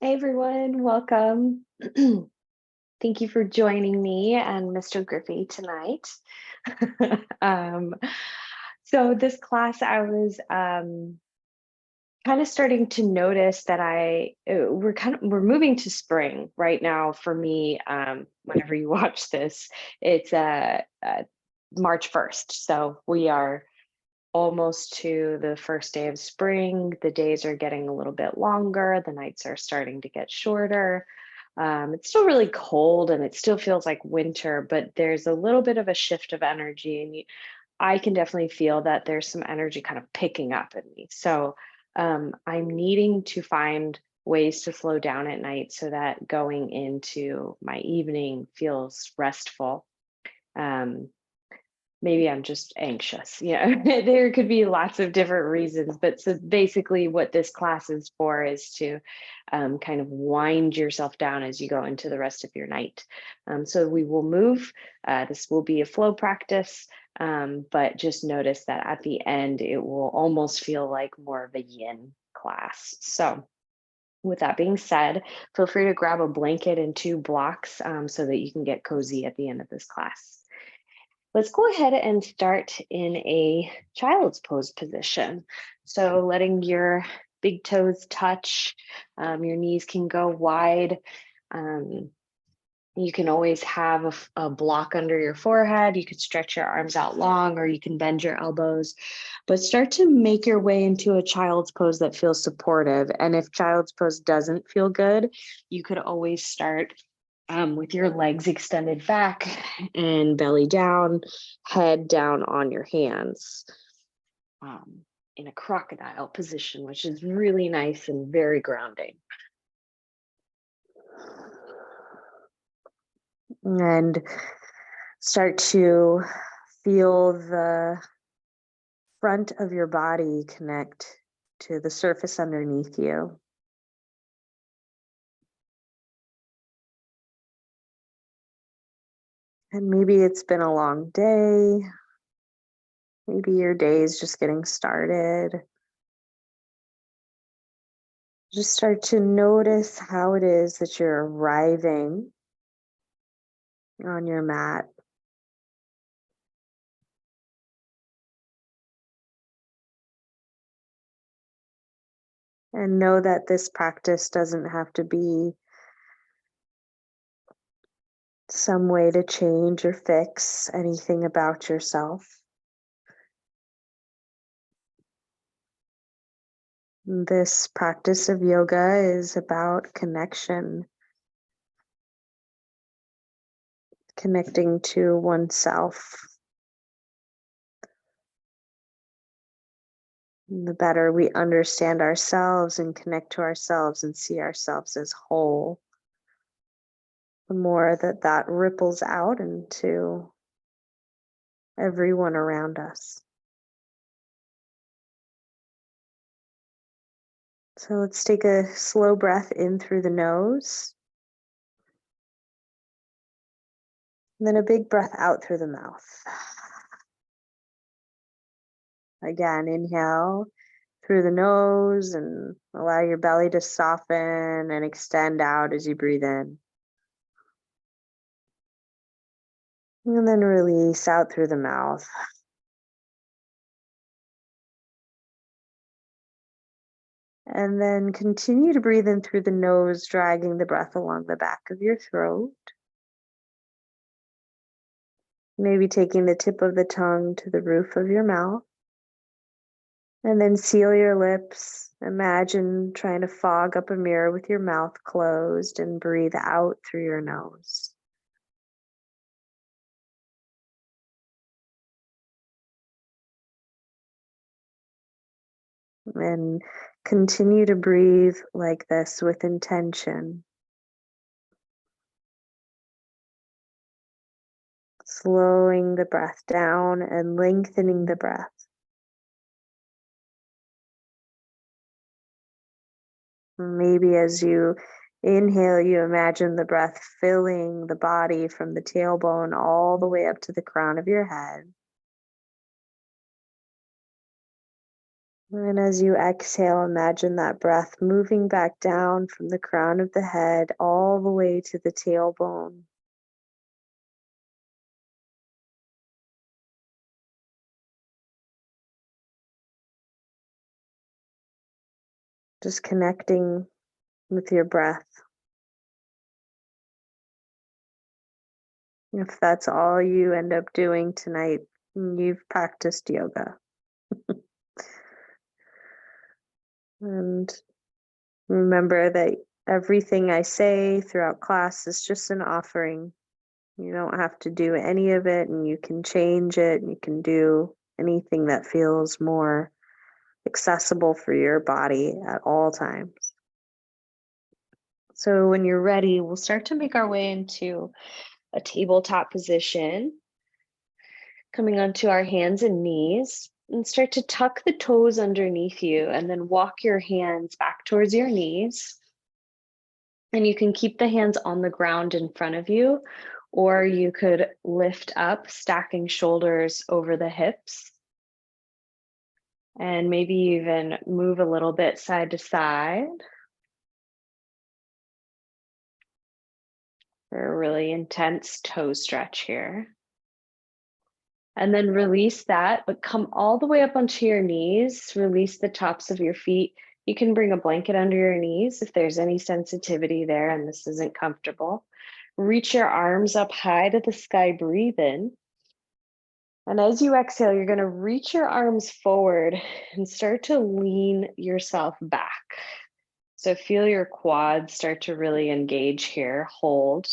Hey everyone, welcome. Thank you for joining me and Mr. Griffey tonight. um, so this class, I was kind of starting to notice that we're moving to spring right now for me. Whenever you watch this, it's March 1st, so we are almost to the first day of spring. The days are getting a little bit longer. The nights are starting to get shorter. It's still really cold and it still feels like winter, but there's a little bit of a shift of energy. And I can definitely feel that there's some energy kind of picking up in me. So I'm needing to find ways to slow down at night so that going into my evening feels restful. Um, Maybe I'm just anxious. Yeah, there could be lots of different reasons, but so basically what this class is for is to kind of wind yourself down as you go into the rest of your night. So we will move. This will be a flow practice, but just notice that at the end, it will almost feel like more of a yin class. So with that being said, feel free to grab a blanket and two blocks so that you can get cozy at the end of this class. Let's go ahead and start in a child's pose position. So letting your big toes touch, your knees can go wide. Um, you can always have a block under your forehead. You could stretch your arms out long or you can bend your elbows, but start to make your way into a child's pose that feels supportive. And if child's pose doesn't feel good, you could always start with your legs extended back and belly down, head down on your hands in a crocodile position, which is really nice and very grounding. And start to feel the front of your body connect to the surface underneath you. And maybe it's been a long day. Maybe your day is just getting started. Just start to notice how it is that you're arriving on your mat. And know that this practice doesn't have to be some way to change or fix anything about yourself. This practice of yoga is about connection, connecting to oneself. The better we understand ourselves and connect to ourselves and see ourselves as whole, the more that ripples out into everyone around us. So let's take a slow breath in through the nose, and then a big breath out through the mouth. Again, inhale through the nose and allow your belly to soften and extend out as you breathe in. And then release out through the mouth. And then continue to breathe in through the nose, dragging the breath along the back of your throat. Maybe taking the tip of the tongue to the roof of your mouth. And then seal your lips. Imagine trying to fog up a mirror with your mouth closed and breathe out through your nose. And continue to breathe like this with intention. Slowing the breath down and lengthening the breath. Maybe as you inhale, you imagine the breath filling the body from the tailbone all the way up to the crown of your head. And as you exhale, imagine that breath moving back down from the crown of the head all the way to the tailbone. Just connecting with your breath. If that's all you end up doing tonight, you've practiced yoga. And remember that everything I say throughout class is just an offering. You don't have to do any of it, and you can change it, and you can do anything that feels more accessible for your body at all times. So when you're ready, we'll start to make our way into a tabletop position, coming onto our hands and knees, and start to tuck the toes underneath you and then walk your hands back towards your knees. And you can keep the hands on the ground in front of you, or you could lift up, stacking shoulders over the hips. And maybe even move a little bit side to side. For a really intense toe stretch here. And then release that, but come all the way up onto your knees. Release the tops of your feet. You can bring a blanket under your knees if there's any sensitivity there and this isn't comfortable. Reach your arms up high to the sky, breathe in. And as you exhale, you're going to reach your arms forward and start to lean yourself back. So feel your quads start to really engage here. Hold.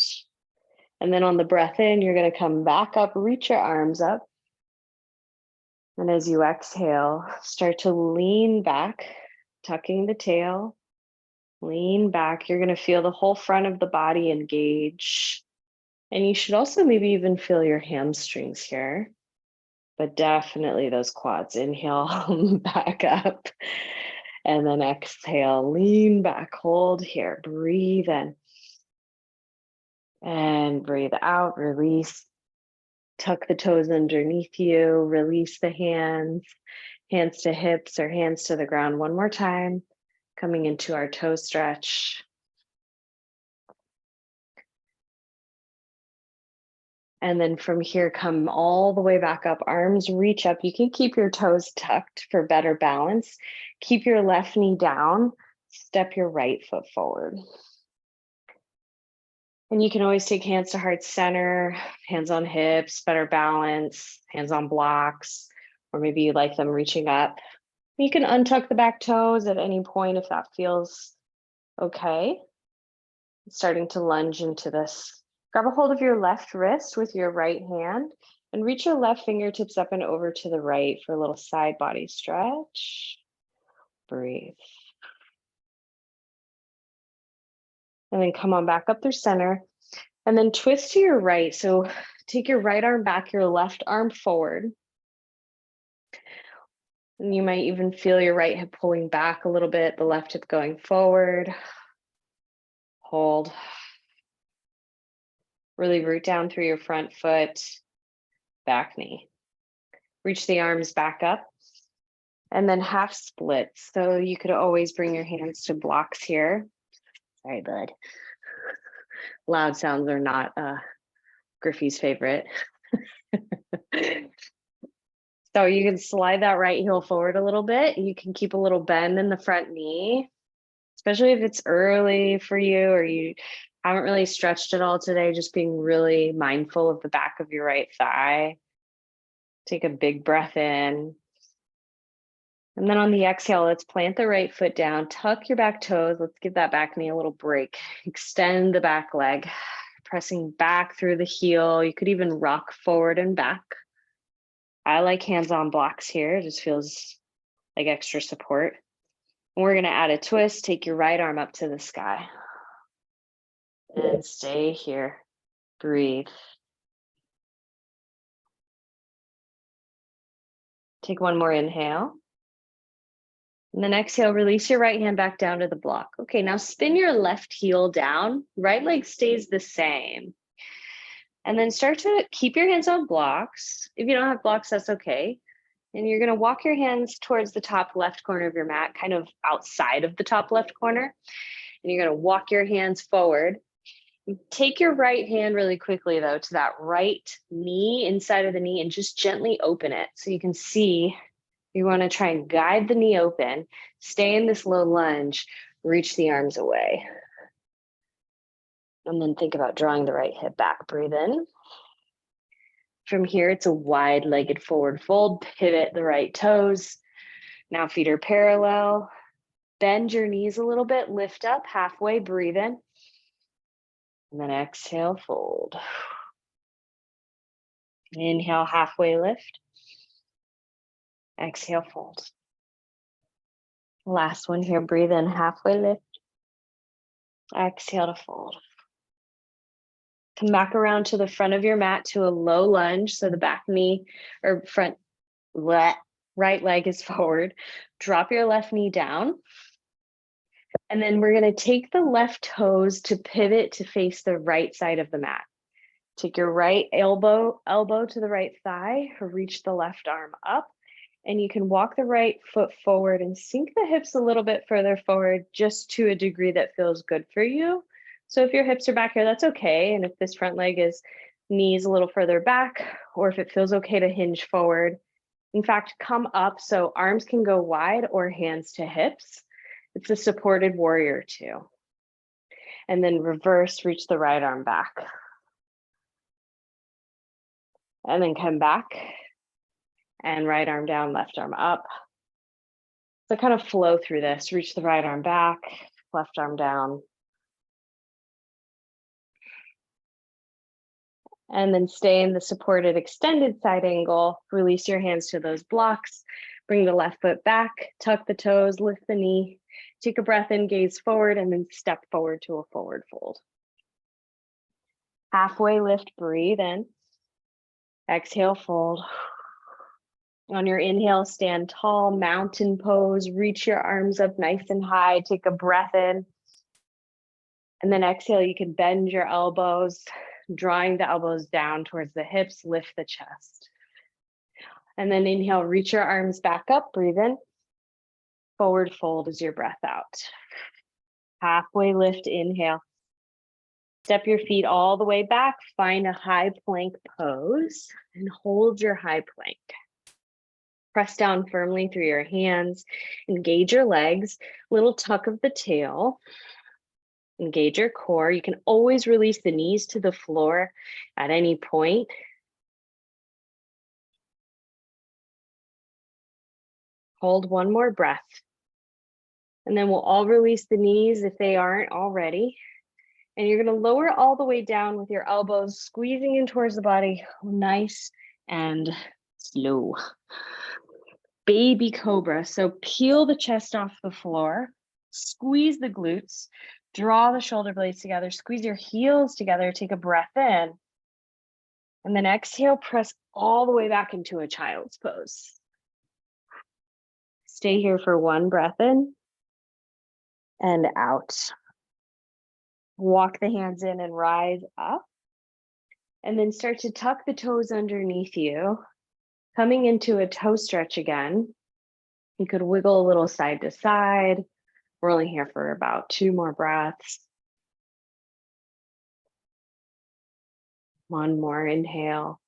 And then on the breath in, you're going to come back up, reach your arms up. And as you exhale, start to lean back, tucking the tail. Lean back. You're going to feel the whole front of the body engage. And you should also maybe even feel your hamstrings here. But definitely those quads. Inhale, back up. And then exhale, lean back, hold here, breathe in. And breathe out, release. Tuck the toes underneath you, release the hands, hands to hips or hands to the ground one more time, coming into our toe stretch. And then from here, come all the way back up, arms reach up. You can keep your toes tucked for better balance. Keep your left knee down, step your right foot forward. And you can always take hands to heart center, hands on hips, better balance, hands on blocks, or maybe you like them reaching up. You can untuck the back toes at any point if that feels okay. Starting to lunge into this. Grab a hold of your left wrist with your right hand and reach your left fingertips up and over to the right for a little side body stretch. Breathe. And then come on back up through center. And then twist to your right. So take your right arm back, your left arm forward. And you might even feel your right hip pulling back a little bit, the left hip going forward. Hold. Really root down through your front foot, back knee. Reach the arms back up. And then half splits. So you could always bring your hands to blocks here. Sorry, bud. Loud sounds are not Griffey's favorite. So you can slide that right heel forward a little bit. You can keep a little bend in the front knee, especially if it's early for you or you haven't really stretched at all today, just being really mindful of the back of your right thigh. Take a big breath in. And then on the exhale, let's plant the right foot down, tuck your back toes. Let's give that back knee a little break. Extend the back leg, pressing back through the heel. You could even rock forward and back. I like hands on blocks here. It just feels like extra support. And we're going to add a twist. Take your right arm up to the sky. And stay here. Breathe. Take one more inhale. And then exhale, release your right hand back down to the block. Okay, now spin your left heel down. Right leg stays the same. And then start to keep your hands on blocks. If you don't have blocks, that's okay. And you're going to walk your hands towards the top left corner of your mat, kind of outside of the top left corner. And you're going to walk your hands forward. Take your right hand really quickly, though, to that right knee, inside of the knee, and just gently open it so you can see. You want to try and guide the knee open. Stay in this low lunge. Reach the arms away. And then think about drawing the right hip back. Breathe in. From here, it's a wide-legged forward fold. Pivot the right toes. Now feet are parallel. Bend your knees a little bit. Lift up halfway. Breathe in. And then exhale, fold. Inhale, halfway lift. Exhale, fold. Last one here. Breathe in, halfway lift. Exhale to fold. Come back around to the front of your mat to a low lunge. So the back knee or front right leg is forward. Drop your left knee down. And then we're going to take the left toes to pivot to face the right side of the mat. Take your right elbow to the right thigh, reach the left arm up, and you can walk the right foot forward and sink the hips a little bit further forward, just to a degree that feels good for you. So if your hips are back here, that's okay. And if this front leg is knees a little further back, or if it feels okay to hinge forward, in fact, come up so arms can go wide or hands to hips. It's a supported warrior two. And then reverse, reach the right arm back. And then come back and right arm down, left arm up. So kind of flow through this. Reach the right arm back, left arm down. And then stay in the supported extended side angle. Release your hands to those blocks. Bring the left foot back, tuck the toes, lift the knee. Take a breath in, gaze forward, and then step forward to a forward fold. Halfway lift, breathe in. Exhale, fold. On your inhale, stand tall, mountain pose. Reach your arms up nice and high. Take a breath in. And then exhale, you can bend your elbows, drawing the elbows down towards the hips, lift the chest. And then inhale, reach your arms back up, breathe in. Forward fold is your breath out. Halfway lift, inhale. Step your feet all the way back, find a high plank pose and hold your high plank. Press down firmly through your hands, engage your legs, little tuck of the tail. Engage your core. You can always release the knees to the floor at any point. Hold one more breath. And then we'll all release the knees if they aren't already. And you're going to lower all the way down with your elbows squeezing in towards the body. Nice and slow. Baby cobra. So peel the chest off the floor. Squeeze the glutes. Draw the shoulder blades together, squeeze your heels together, take a breath in, and then exhale, press all the way back into a child's pose. Stay here for one breath in and out. Walk the hands in and rise up, and then start to tuck the toes underneath you, coming into a toe stretch again. You could wiggle a little side to side. We're only here for about 2 more breaths. One more inhale.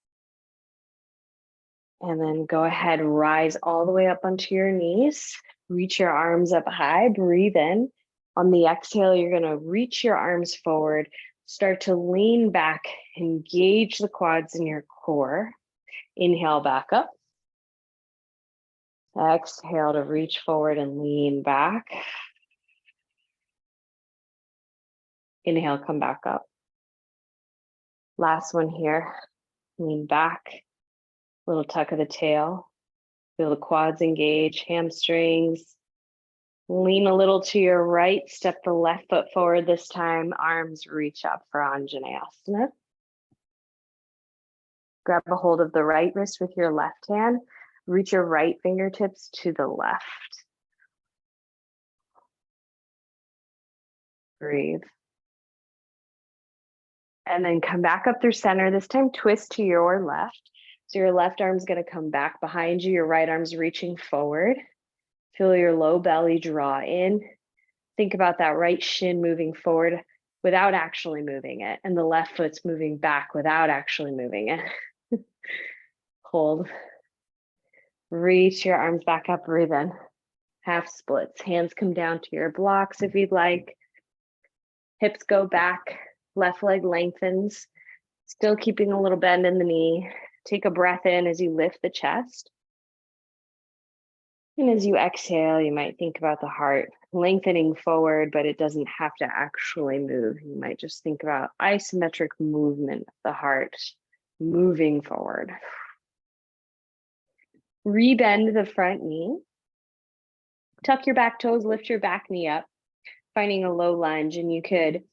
And then go ahead, rise all the way up onto your knees. Reach your arms up high, breathe in. On the exhale, you're gonna reach your arms forward, start to lean back, engage the quads in your core. Inhale back up. Exhale to reach forward and lean back. Inhale, come back up. Last one here, lean back, little tuck of the tail. Feel the quads engage, hamstrings. Lean a little to your right, step the left foot forward this time, arms reach up for Anjaneyasana. Grab a hold of the right wrist with your left hand, reach your right fingertips to the left. Breathe. And then come back up through center, this time twist to your left. So your left arm's going to come back behind you. Your right arm's reaching forward. Feel your low belly draw in. Think about that right shin moving forward without actually moving it. And the left foot's moving back without actually moving it. Hold. Reach your arms back up, breathe in. Half splits. Hands come down to your blocks if you'd like. Hips go back. Left leg lengthens. Still keeping a little bend in the knee. Take a breath in as you lift the chest. And as you exhale, you might think about the heart lengthening forward, but it doesn't have to actually move. You might just think about isometric movement of the heart moving forward. Rebend the front knee. Tuck your back toes, lift your back knee up, finding a low lunge, and you could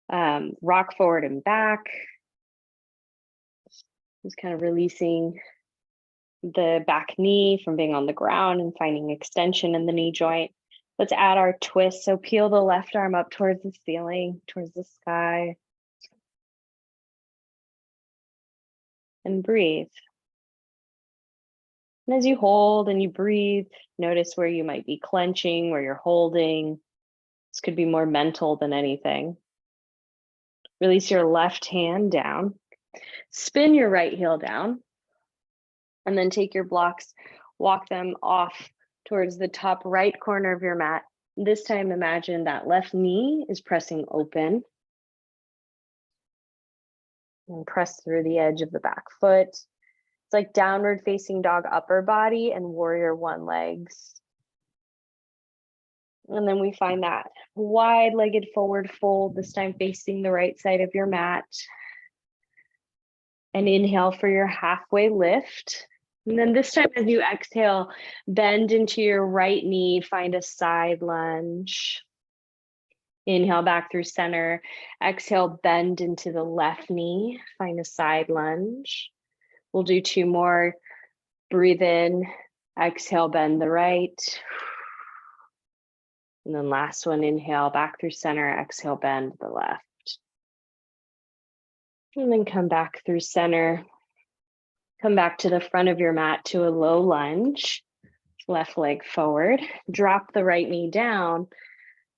rock forward and back. Just kind of releasing the back knee from being on the ground and finding extension in the knee joint. Let's add our twist. So peel the left arm up towards the ceiling, towards the sky. And breathe. And as you hold and you breathe, notice where you might be clenching, where you're holding. This could be more mental than anything. Release your left hand down. Spin your right heel down. And then take your blocks, walk them off towards the top right corner of your mat. This time, imagine that left knee is pressing open. And press through the edge of the back foot. It's like downward facing dog upper body and warrior one legs. And then we find that wide-legged forward fold, this time facing the right side of your mat. And inhale for your halfway lift. And then this time as you exhale, bend into your right knee, find a side lunge. Inhale back through center. Exhale, bend into the left knee, find a side lunge. We'll do 2 more. Breathe in, exhale, bend the right. And then last one, inhale back through center, exhale, bend the left. And then come back through center. Come back to the front of your mat to a low lunge, left leg forward, drop the right knee down,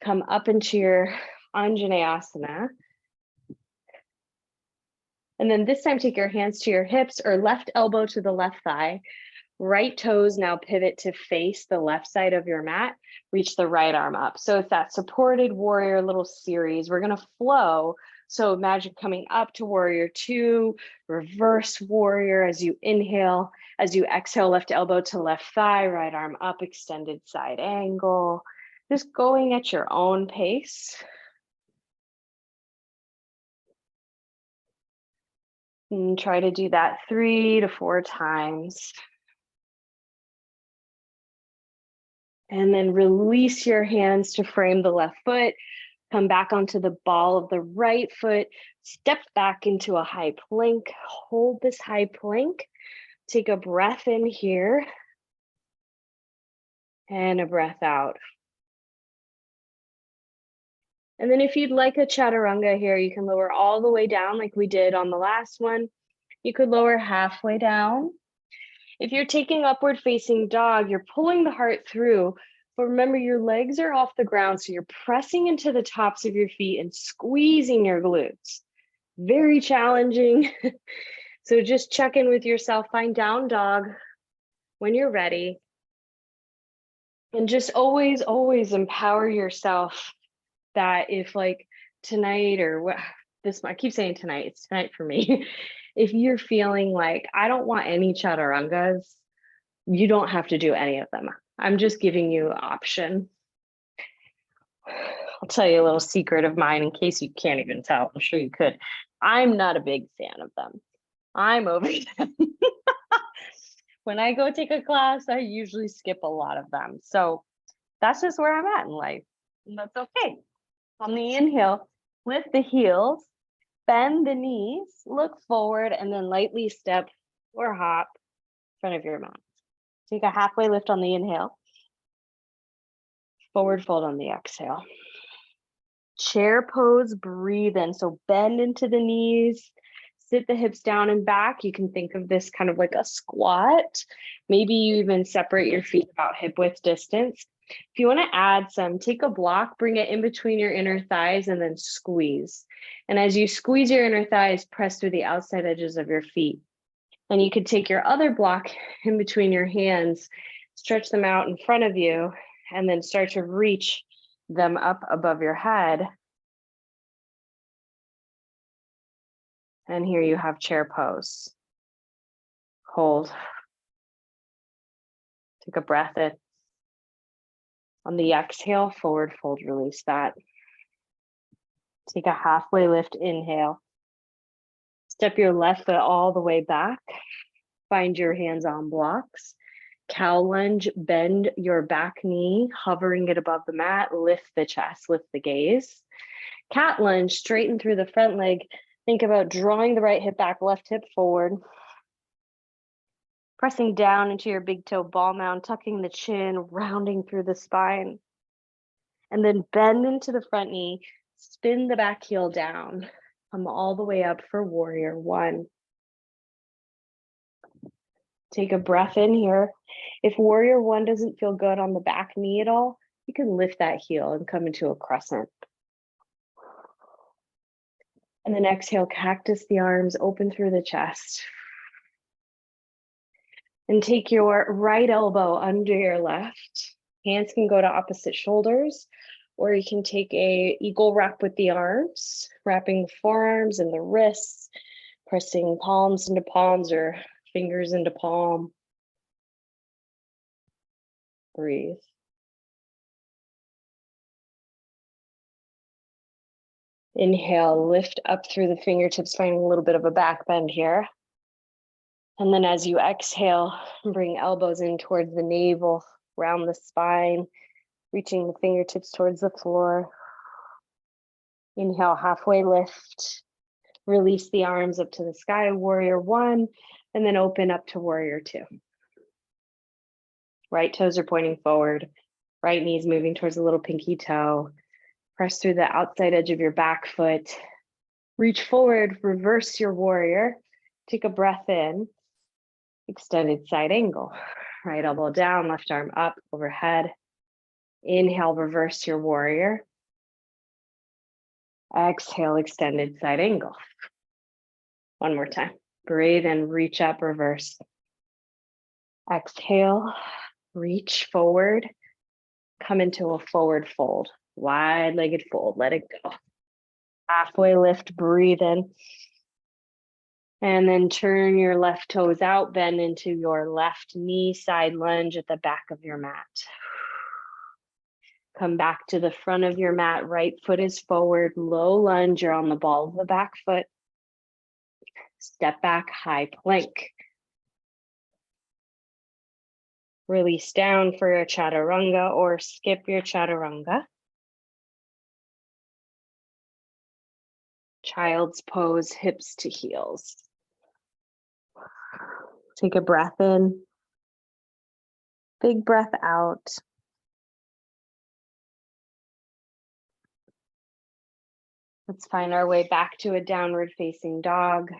come up into your Anjaneyasana. And then this time take your hands to your hips or left elbow to the left thigh, right toes now pivot to face the left side of your mat, reach the right arm up. So it's that supported warrior little series. We're gonna flow. So imagine coming up to warrior 2, reverse warrior as you inhale, as you exhale, left elbow to left thigh, right arm up, extended side angle, just going at your own pace. And try to do that 3 to 4 times. And then release your hands to frame the left foot. Come back onto the ball of the right foot, step back into a high plank, hold this high plank, take a breath in here, and a breath out. And then if you'd like a chaturanga here, you can lower all the way down like we did on the last one. You could lower halfway down. If you're taking upward facing dog, you're pulling the heart through. But remember, your legs are off the ground, so you're pressing into the tops of your feet and squeezing your glutes. Very challenging. So just check in with yourself, find down dog when you're ready. And just always, always empower yourself that if like tonight or what this, I keep saying tonight, it's tonight for me. If you're feeling like, I don't want any chaturangas, you don't have to do any of them. I'm just giving you an option. I'll tell you a little secret of mine in case you can't even tell. I'm sure you could. I'm not a big fan of them. I'm over them. When I go take a class, I usually skip a lot of them. So that's just where I'm at in life. And that's okay. On the inhale, lift the heels, bend the knees, look forward, and then lightly step or hop in front of your mat. Take a halfway lift on the inhale. Forward fold on the exhale. Chair pose, breathe in. So bend into the knees, Sit the hips down and back. You can think of this kind of like a squat. Maybe you even separate your feet about hip width distance. If you want to add some, take a block, bring it in between your inner thighs, and then squeeze. And as you squeeze your inner thighs, press through the outside edges of your feet. And you could take your other block in between your hands, stretch them out in front of you, and then start to reach them up above your head. And here you have chair pose. Hold. Take a breath in. On the exhale, forward fold, release that. Take a halfway lift, inhale. Step your left foot all the way back. Find your hands on blocks. Cow lunge, bend your back knee, hovering it above the mat. Lift the chest, lift the gaze. Cat lunge, straighten through the front leg. Think about drawing the right hip back, left hip forward. Pressing down into your big toe ball mound, tucking the chin, rounding through the spine. And then bend into the front knee, spin the back heel down. Come all the way up for warrior one. Take a breath in here. If warrior one doesn't feel good on the back knee at all, you can lift that heel and come into a crescent. And then exhale, cactus the arms, open through the chest. And take your right elbow under your left. Hands can go to opposite shoulders, or you can take a eagle wrap with the arms, wrapping the forearms and the wrists, pressing palms into palms or fingers into palm. Breathe. Inhale, lift up through the fingertips, finding a little bit of a back bend here. And then as you exhale, bring elbows in towards the navel, round the spine, reaching the fingertips towards the floor. Inhale, halfway lift. Release the arms up to the sky, warrior one, and then open up to warrior two. Right toes are pointing forward. Right knee's moving towards the little pinky toe. Press through the outside edge of your back foot. Reach forward, reverse your warrior. Take a breath in. Extended side angle. Right elbow down, left arm up, overhead. Inhale, reverse your warrior. Exhale, extended side angle. One more time. Breathe in, reach up, reverse. Exhale, reach forward. Come into a forward fold. Wide-legged fold, let it go. Halfway lift, breathe in. And then turn your left toes out, bend into your left knee, side lunge at the back of your mat. Come back to the front of your mat, right foot is forward, low lunge, you're on the ball of the back foot. Step back, high plank. Release down for your chaturanga or skip your chaturanga. Child's pose, hips to heels. Take a breath in. Big breath out. Let's find our way back to a downward facing dog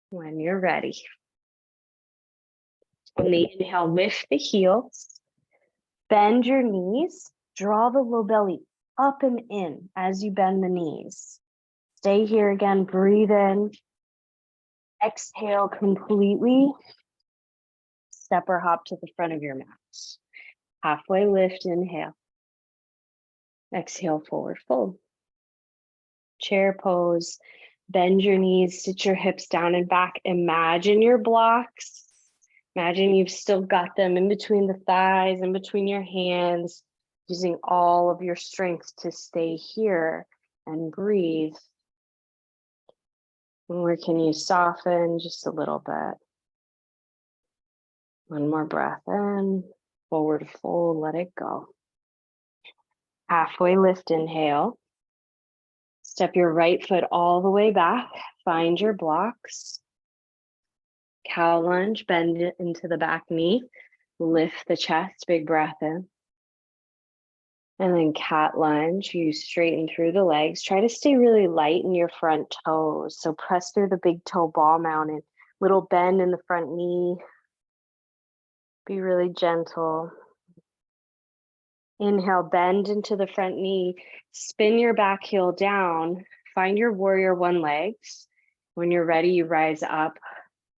when you're ready. On the inhale, lift the heels, bend your knees, draw the low belly up and in as you bend the knees. Stay here again, breathe in. Exhale completely. Step or hop to the front of your mat. Halfway lift, inhale. Exhale, forward fold. Chair pose, bend your knees, sit your hips down and back. Imagine your blocks. Imagine you've still got them in between the thighs, in between your hands, using all of your strength to stay here and breathe. And where can you soften just a little bit? One more breath in, forward fold, let it go. Halfway lift, inhale. Step your right foot all the way back, find your blocks. Cow lunge, bend it into the back knee. Lift the chest, big breath in. And then cat lunge, you straighten through the legs. Try to stay really light in your front toes. So press through the big toe ball mountain. Little bend in the front knee. Be really gentle. Inhale, bend into the front knee. Spin your back heel down. Find your warrior one legs. When you're ready, you rise up.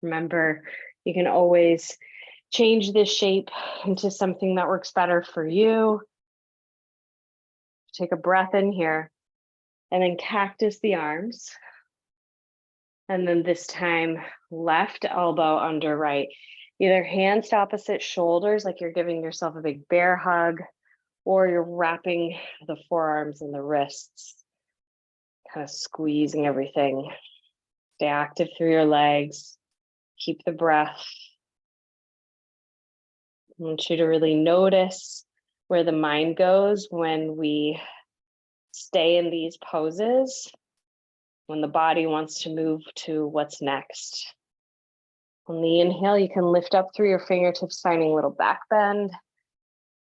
Remember, you can always change this shape into something that works better for you. Take a breath in here. And then cactus the arms. And then this time, left elbow under right. Either hands to opposite shoulders, like you're giving yourself a big bear hug, or you're wrapping the forearms and the wrists, kind of squeezing everything. Stay active through your legs. Keep the breath. I want you to really notice where the mind goes when we stay in these poses, when the body wants to move to what's next. On the inhale, you can lift up through your fingertips, finding a little back bend.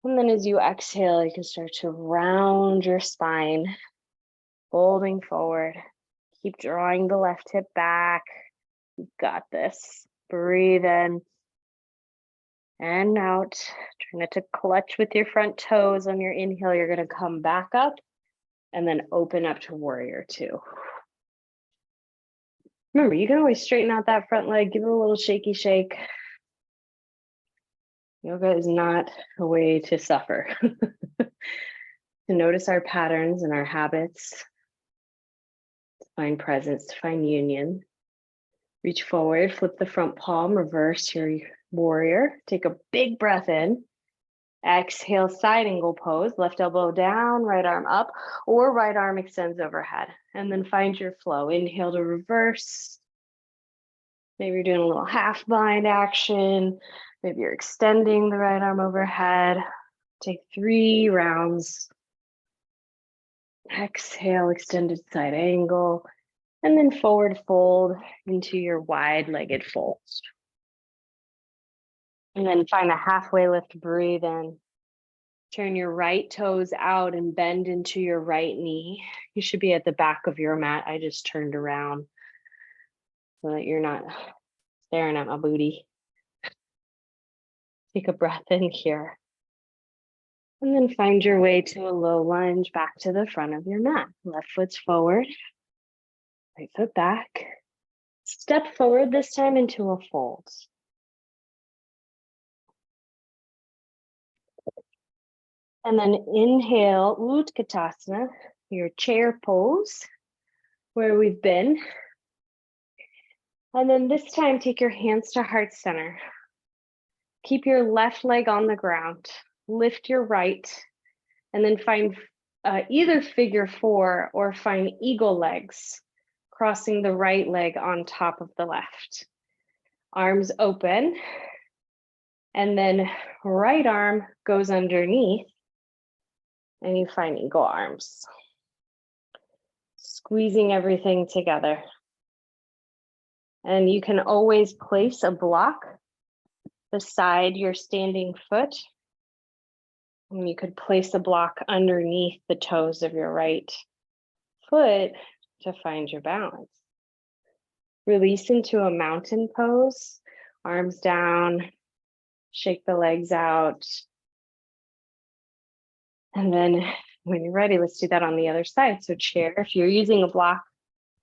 And then as you exhale, you can start to round your spine, folding forward. Keep drawing the left hip back. You got this. Breathe in and out. Try not to clutch with your front toes. On your inhale, you're going to come back up and then open up to warrior two. Remember, you can always straighten out that front leg, give it a little shaky shake. Yoga is not a way to suffer. To notice our patterns and our habits, to find presence, to find union. Reach forward, flip the front palm, reverse your warrior. Take a big breath in. Exhale, side angle pose, left elbow down, right arm up, or right arm extends overhead. And then find your flow. Inhale to reverse. Maybe you're doing a little half bind action. Maybe you're extending the right arm overhead. Take 3 rounds. Exhale, extended side angle. And then forward fold into your wide-legged folds. And then find a halfway lift, breathe in. Turn your right toes out and bend into your right knee. You should be at the back of your mat. I just turned around so that you're not staring at my booty. Take a breath in here. And then find your way to a low lunge back to the front of your mat. Left foot's forward, right foot back. Step forward this time into a fold. And then inhale, Utkatasana, your chair pose, where we've been. And then this time, take your hands to heart center. Keep your left leg on the ground. Lift your right, and then find either figure 4 or find eagle legs, crossing the right leg on top of the left. Arms open, and then right arm goes underneath, and you find eagle arms. Squeezing everything together. And you can always place a block beside your standing foot. And you could place a block underneath the toes of your right foot to find your balance. Release into a mountain pose, arms down, shake the legs out. And then when you're ready, let's do that on the other side. So chair, if you're using a block,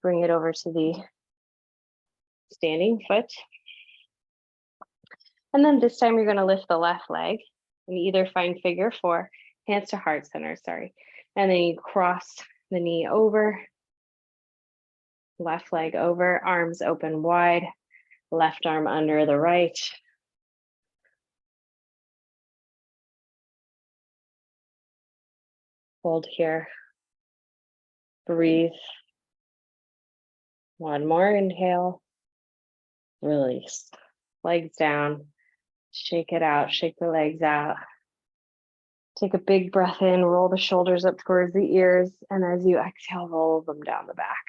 bring it over to the standing foot. And then this time you're going to lift the left leg and either find figure 4, hands to heart center, sorry. And then you cross the knee over, left leg over, arms open wide, left arm under the right. Hold here. Breathe. One more inhale. Release. Legs down. Shake it out. Shake the legs out. Take a big breath in. Roll the shoulders up towards the ears. And as you exhale, roll them down the back.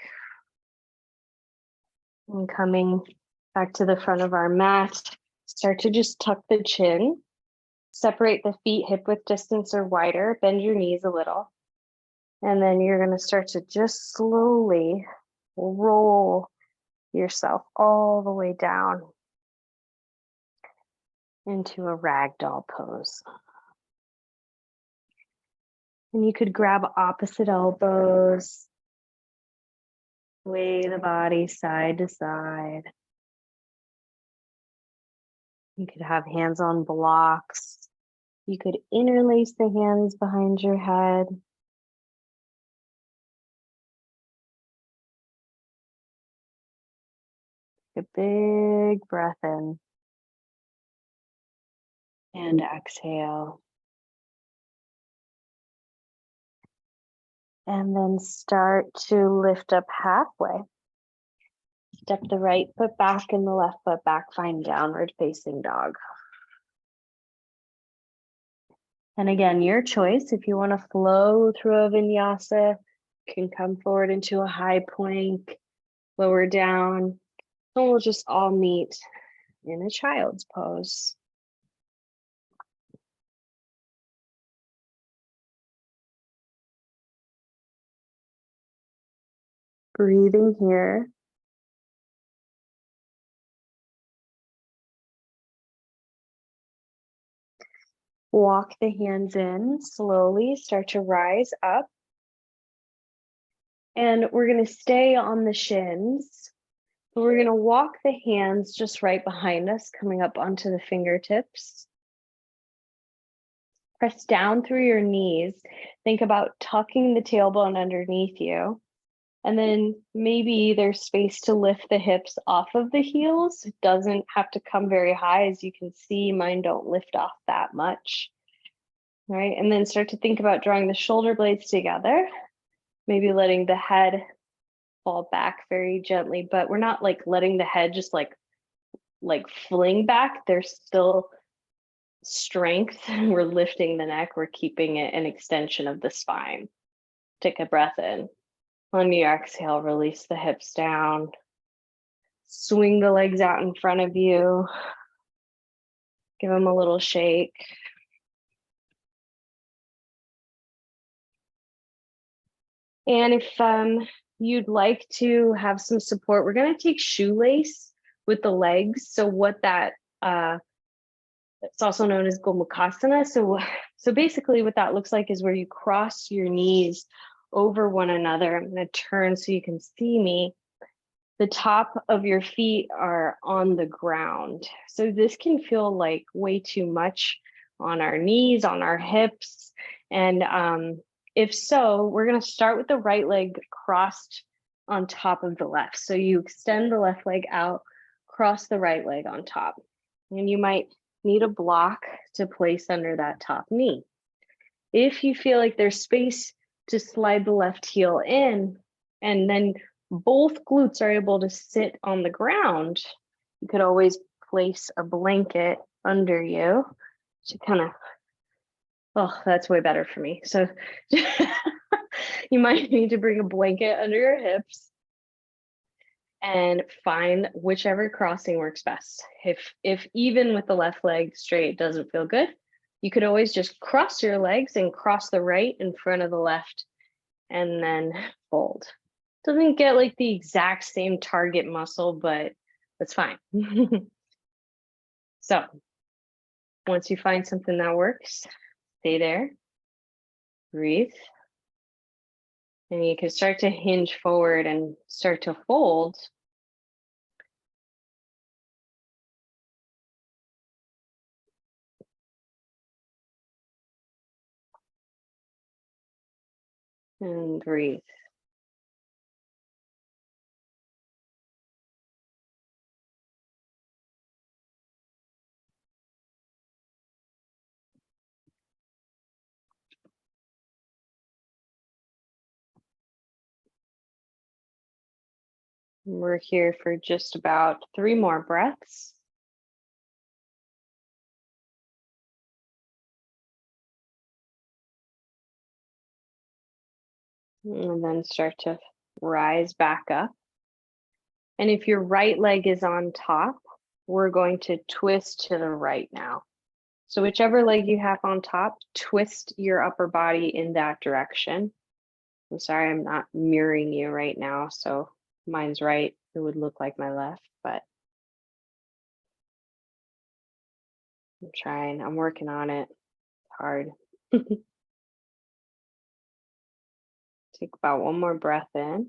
And coming back to the front of our mat, start to just tuck the chin. Separate the feet hip width distance or wider, bend your knees a little. And then you're going to start to just slowly roll yourself all the way down into a ragdoll pose. And you could grab opposite elbows, sway the body side to side. You could have hands on blocks. You could interlace the hands behind your head. Take a big breath in and exhale. And then start to lift up halfway. Step the right foot back and the left foot back, find downward facing dog. And again, your choice. If you want to flow through a vinyasa, you can come forward into a high plank, lower down, and we'll just all meet in a child's pose. Breathing here. Walk the hands in slowly, start to rise up. And we're going to stay on the shins. But we're going to walk the hands just right behind us, coming up onto the fingertips. Press down through your knees. Think about tucking the tailbone underneath you. And then maybe there's space to lift the hips off of the heels. It doesn't have to come very high. As you can see, mine don't lift off that much. All right, and then start to think about drawing the shoulder blades together. Maybe letting the head fall back very gently, but we're not like letting the head just like fling back. There's still strength. We're lifting the neck. We're keeping it an extension of the spine. Take a breath in. On your exhale, release the hips down. Swing the legs out in front of you. Give them a little shake. And if you'd like to have some support, we're going to take shoelace with the legs. So what that, it's also known as Gomukhasana. So basically what that looks like is where you cross your knees over one another. I'm going to turn so you can see me. The top of your feet are on the ground. So this can feel like way too much on our knees, on our hips. And if so, we're going to start with the right leg crossed on top of the left. So you extend the left leg out, cross the right leg on top. And you might need a block to place under that top knee. If you feel like there's space to slide the left heel in, and then both glutes are able to sit on the ground, you could always place a blanket under you to kind of, oh, that's way better for me. So you might need to bring a blanket under your hips and find whichever crossing works best. If even with the left leg straight doesn't feel good, you could always just cross your legs and cross the right in front of the left and then fold. Doesn't get like the exact same target muscle, but that's fine. So once you find something that works, stay there, breathe. And you can start to hinge forward and start to fold. And breathe. We're here for just about 3 more breaths. And then start to rise back up. And if your right leg is on top, we're going to twist to the right now. So whichever leg you have on top, twist your upper body in that direction. I'm sorry, I'm not mirroring you right now, so mine's right. It would look like my left, but I'm trying. I'm working on it. It's hard. Take about one more breath in.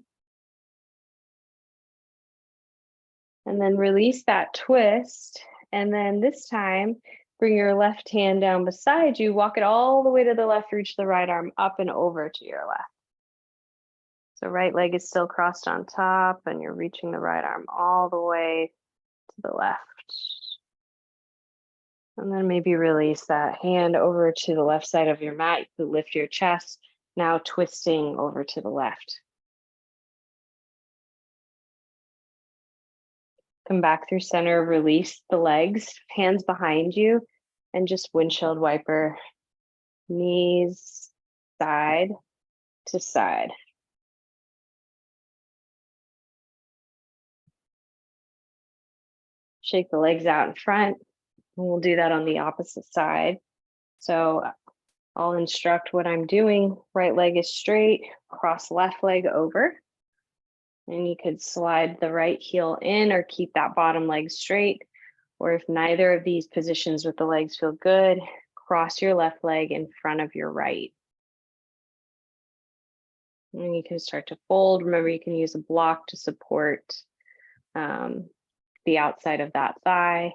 And then release that twist. And then this time, bring your left hand down beside you, walk it all the way to the left, reach the right arm up and over to your left. So right leg is still crossed on top and you're reaching the right arm all the way to the left. And then maybe release that hand over to the left side of your mat. You could lift your chest, now twisting over to the left. Come back through center, release the legs, hands behind you, and just windshield wiper, knees side to side. Shake the legs out in front, and we'll do that on the opposite side. So I'll instruct what I'm doing. Right leg is straight, cross left leg over. And you could slide the right heel in or keep that bottom leg straight. Or if neither of these positions with the legs feel good, cross your left leg in front of your right. And you can start to fold. Remember, you can use a block to support the outside of that thigh.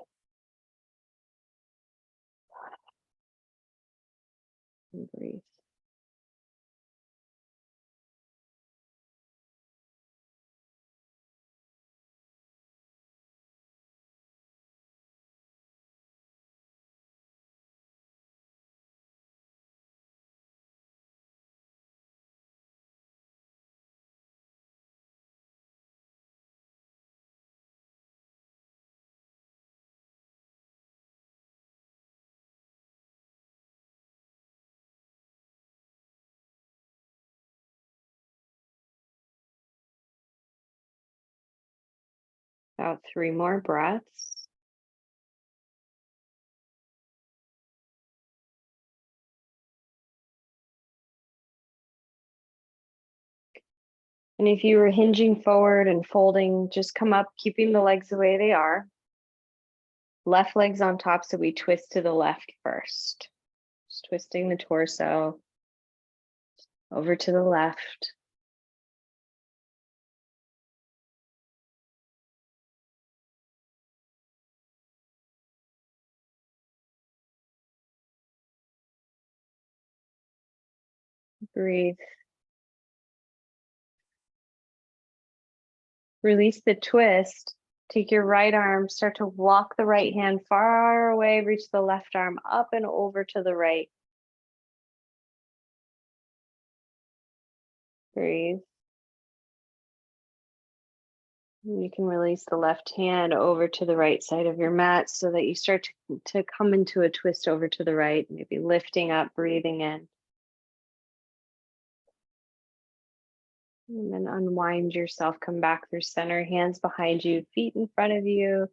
And breathe. About 3 more breaths. And if you were hinging forward and folding, just come up, keeping the legs the way they are. Left leg's on top, so we twist to the left first. Just twisting the torso over to the left. Breathe. Release the twist. Take your right arm, start to walk the right hand far away, reach the left arm up and over to the right. Breathe. You can release the left hand over to the right side of your mat so that you start to come into a twist over to the right, maybe lifting up, breathing in. And then unwind yourself, come back through center, hands behind you, feet in front of you.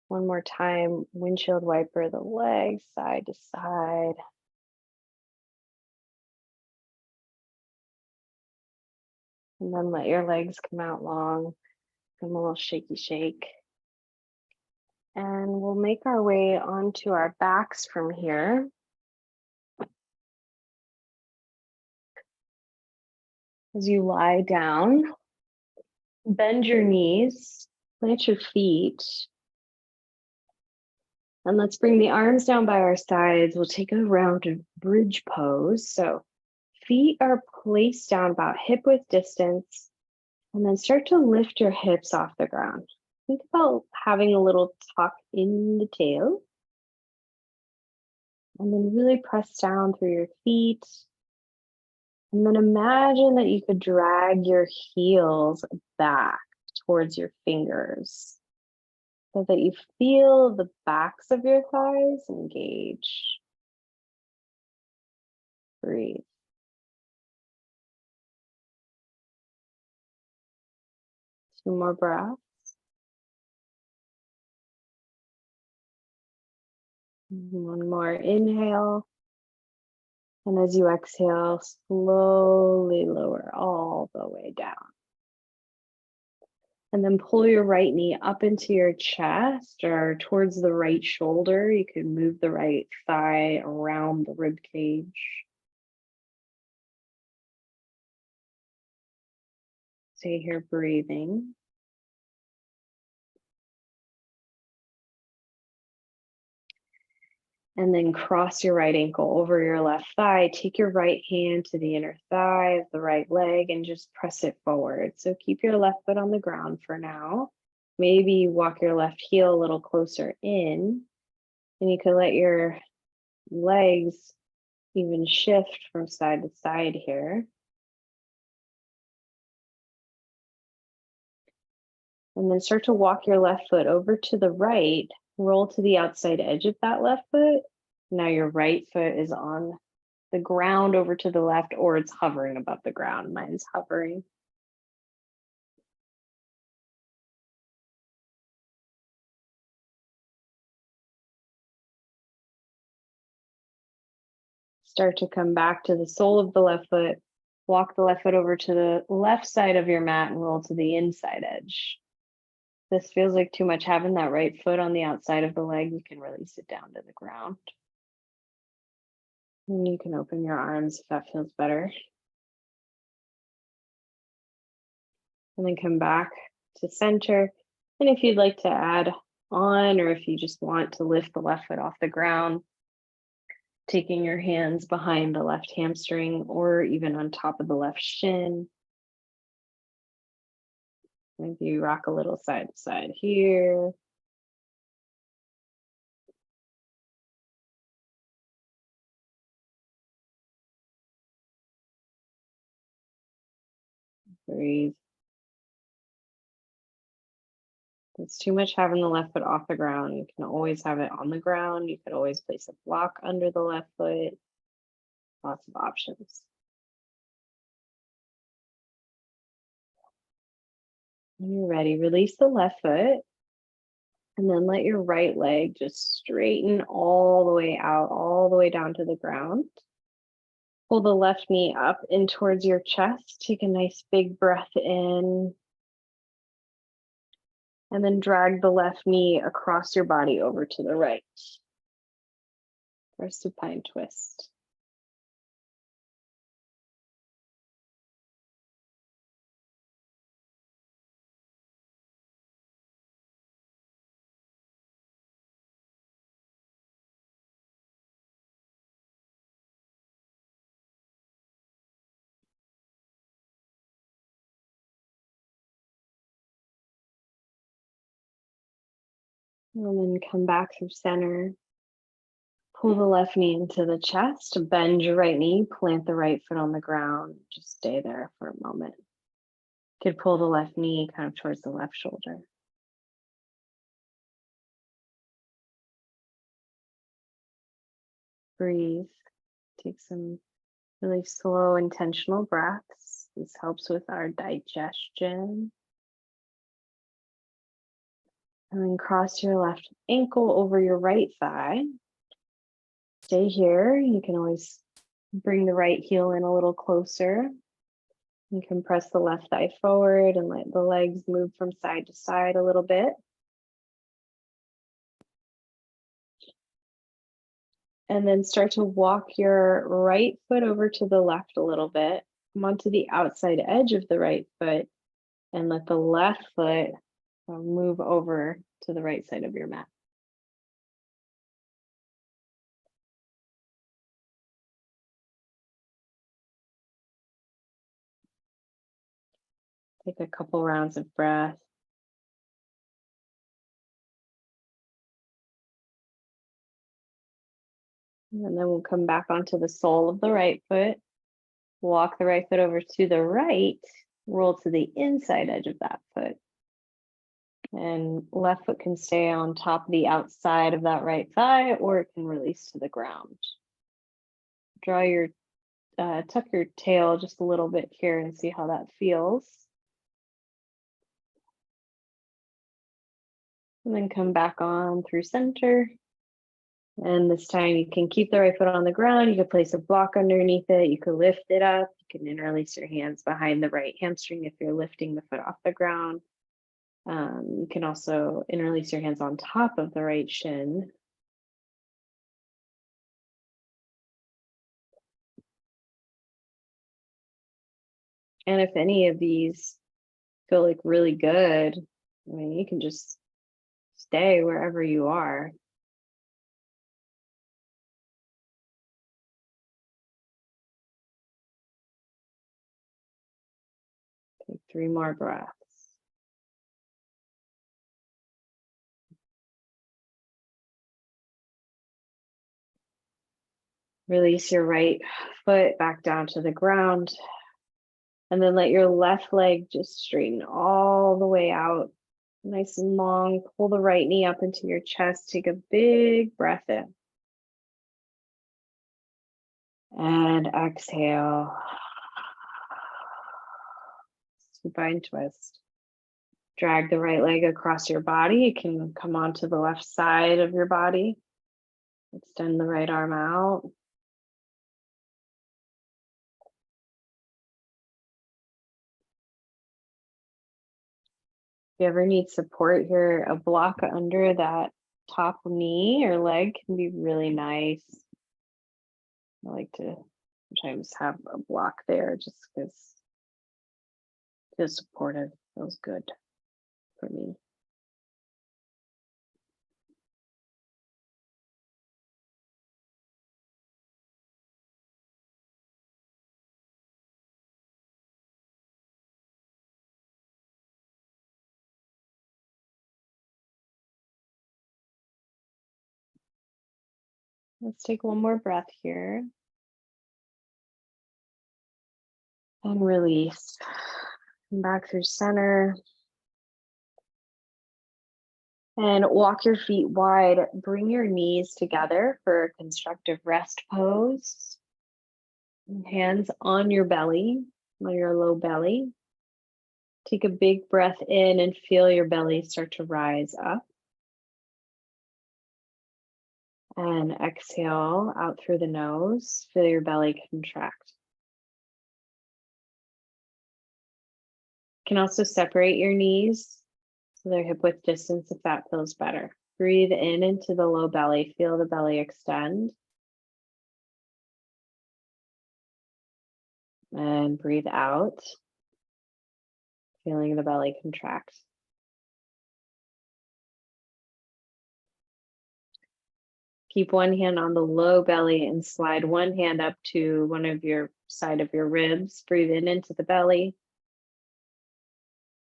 One more time, windshield wiper the legs side to side. And then let your legs come out long. Give them a little shaky shake. And we'll make our way onto our backs from here. As you lie down, bend your knees, plant your feet. And let's bring the arms down by our sides. We'll take a rounded bridge pose. So feet are placed down about hip width distance. And then start to lift your hips off the ground. Think about having a little tuck in the tail. And then really press down through your feet. And then imagine that you could drag your heels back towards your fingers so that you feel the backs of your thighs engage. Breathe. Two more breaths. One more inhale. And as you exhale, slowly lower all the way down. And then pull your right knee up into your chest or towards the right shoulder. You can move the right thigh around the rib cage. Stay here breathing. And then cross your right ankle over your left thigh. Take your right hand to the inner thigh of the right leg and just press it forward. So keep your left foot on the ground for now. Maybe you walk your left heel a little closer in, and you can let your legs even shift from side to side here. And then start to walk your left foot over to the right, roll to the outside edge of that left foot. Now your right foot is on the ground over to the left, or it's hovering above the ground. Mine's hovering. Start to come back to the sole of the left foot. Walk the left foot over to the left side of your mat and roll to the inside edge. This feels like too much having that right foot on the outside of the leg. You can release it down to the ground. And you can open your arms if that feels better. And then come back to center. And if you'd like to add on, or if you just want to lift the left foot off the ground, taking your hands behind the left hamstring or even on top of the left shin. Maybe you rock a little side to side here. Breathe. It's too much having the left foot off the ground. You can always have it on the ground. You could always place a block under the left foot. Lots of options. When you're ready, release the left foot and then let your right leg just straighten all the way out, all the way down to the ground. Pull the left knee up in towards your chest. Take a nice big breath in. And then drag the left knee across your body over to the right for a supine twist. And then come back through center. Pull the left knee into the chest, bend your right knee, plant the right foot on the ground. Just stay there for a moment. You could pull the left knee kind of towards the left shoulder. Breathe. Take some really slow, intentional breaths. This helps with our digestion. And then cross your left ankle over your right thigh. Stay here. You can always bring the right heel in a little closer. You can press the left thigh forward and let the legs move from side to side a little bit. And then start to walk your right foot over to the left a little bit. Come onto the outside edge of the right foot and let the left foot move over to the right side of your mat. Take a couple rounds of breath. And then we'll come back onto the sole of the right foot. Walk the right foot over to the right, roll to the inside edge of that foot. And left foot can stay on top of the outside of that right thigh, or it can release to the ground. Tuck your tail just a little bit here and see how that feels. And then come back on through center. And this time you can keep the right foot on the ground. You could place a block underneath it. You could lift it up. You can interlace your hands behind the right hamstring if you're lifting the foot off the ground. You can also interlace your hands on top of the right shin. And if any of these feel like really good, I mean, you can just stay wherever you are. Take 3 more breaths. Release your right foot back down to the ground. And then let your left leg just straighten all the way out. Nice and long. Pull the right knee up into your chest. Take a big breath in. And exhale. Supine twist. Drag the right leg across your body. You can come onto the left side of your body. Extend the right arm out. If you ever need support here, a block under that top knee or leg can be really nice. I like to sometimes have a block there just because it feels supportive, feels good for me. Let's take one more breath here. And release. Come back through center. And walk your feet wide. Bring your knees together for a constructive rest pose. Hands on your belly, on your low belly. Take a big breath in and feel your belly start to rise up. And exhale out through the nose. Feel your belly contract. You can also separate your knees so they're hip width distance if that feels better. Breathe in into the low belly. Feel the belly extend. And breathe out. Feeling the belly contract. Keep one hand on the low belly and slide one hand up to one of your side of your ribs. Breathe in into the belly.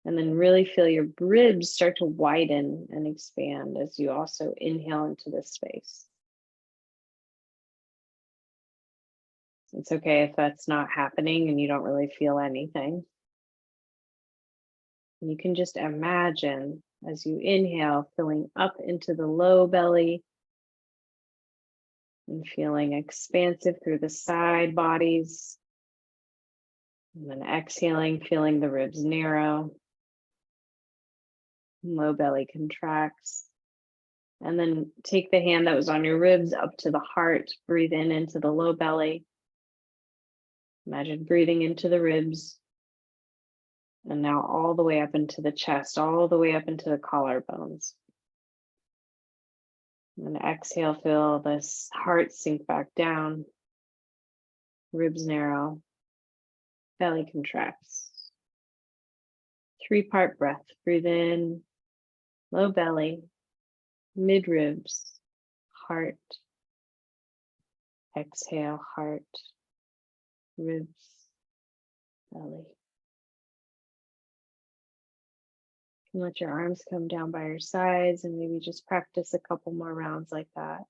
And then really feel your ribs start to widen and expand as you also inhale into this space. It's okay if that's not happening and you don't really feel anything. You can just imagine as you inhale, filling up into the low belly and feeling expansive through the side bodies. And then exhaling, feeling the ribs narrow. Low belly contracts. And then take the hand that was on your ribs up to the heart. Breathe in into the low belly. Imagine breathing into the ribs. And now all the way up into the chest, all the way up into the collarbones. And exhale, feel this heart sink back down. Ribs narrow. Belly contracts. 3-part breath. Breathe in, low belly, mid ribs, heart. Exhale, heart, ribs, belly. You can let your arms come down by your sides and maybe just practice a couple more rounds like that.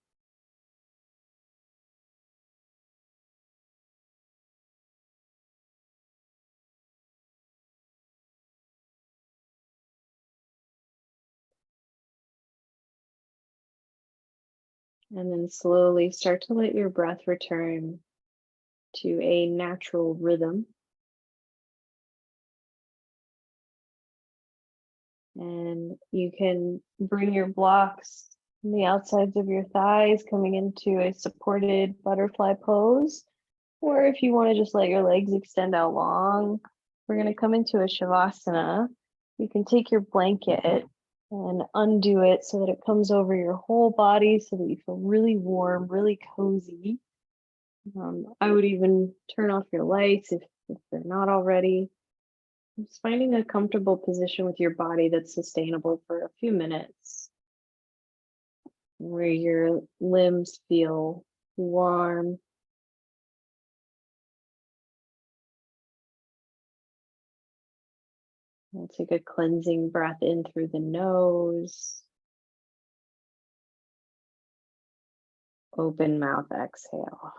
And then slowly start to let your breath return to a natural rhythm. And you can bring your blocks And the outsides of your thighs coming into a supported butterfly pose. Or if you want to just let your legs extend out long, we're going to come into a Shavasana. You can take your blanket and undo it so that it comes over your whole body so that you feel really warm, really cozy. I would even turn off your lights if they're not already. Just finding a comfortable position with your body that's sustainable for a few minutes, where your limbs feel warm. We'll take a cleansing breath in through the nose. Open mouth exhale.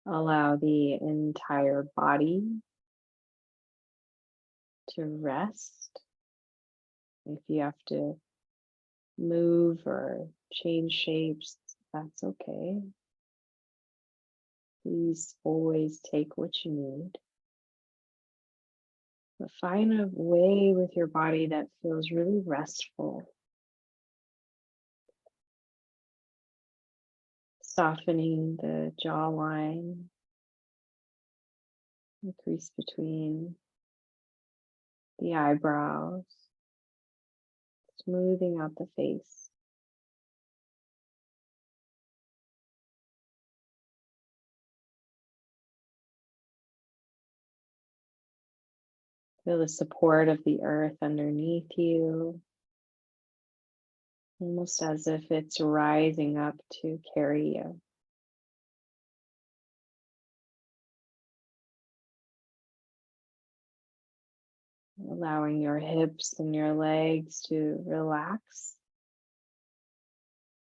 Allow the entire body to rest. If you have to move or change shapes, that's okay. Please always take what you need. But find a way with your body that feels really restful. Softening the jawline, the crease between the eyebrows, smoothing out the face. Feel the support of the earth underneath you, almost as if it's rising up to carry you. Allowing your hips and your legs to relax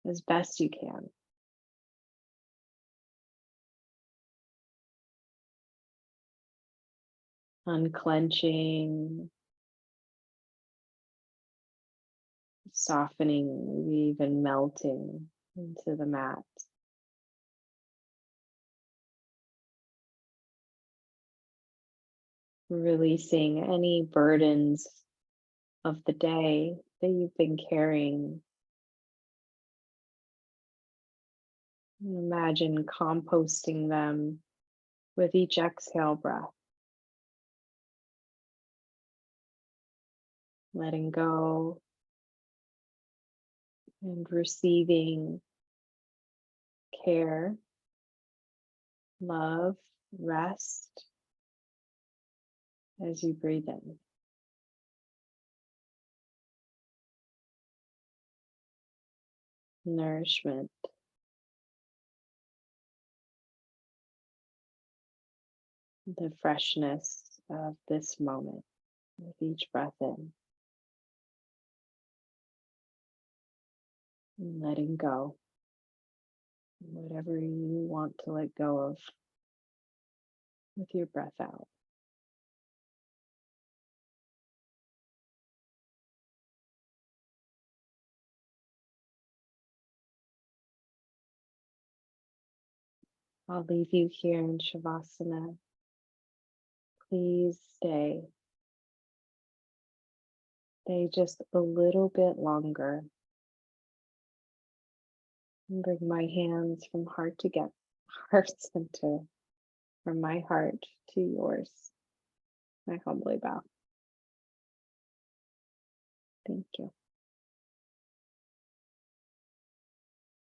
as best you can. Unclenching, softening, maybe even melting into the mat. Releasing any burdens of the day that you've been carrying. Imagine composting them with each exhale breath. Letting go and receiving care, love, rest as you breathe in. Nourishment. The freshness of this moment with each breath in. And letting go. Whatever you want to let go of with your breath out. I'll leave you here in Shavasana. Please stay. Stay just a little bit longer. And bring my hands from heart center, from my heart to yours. I humbly bow. Thank you.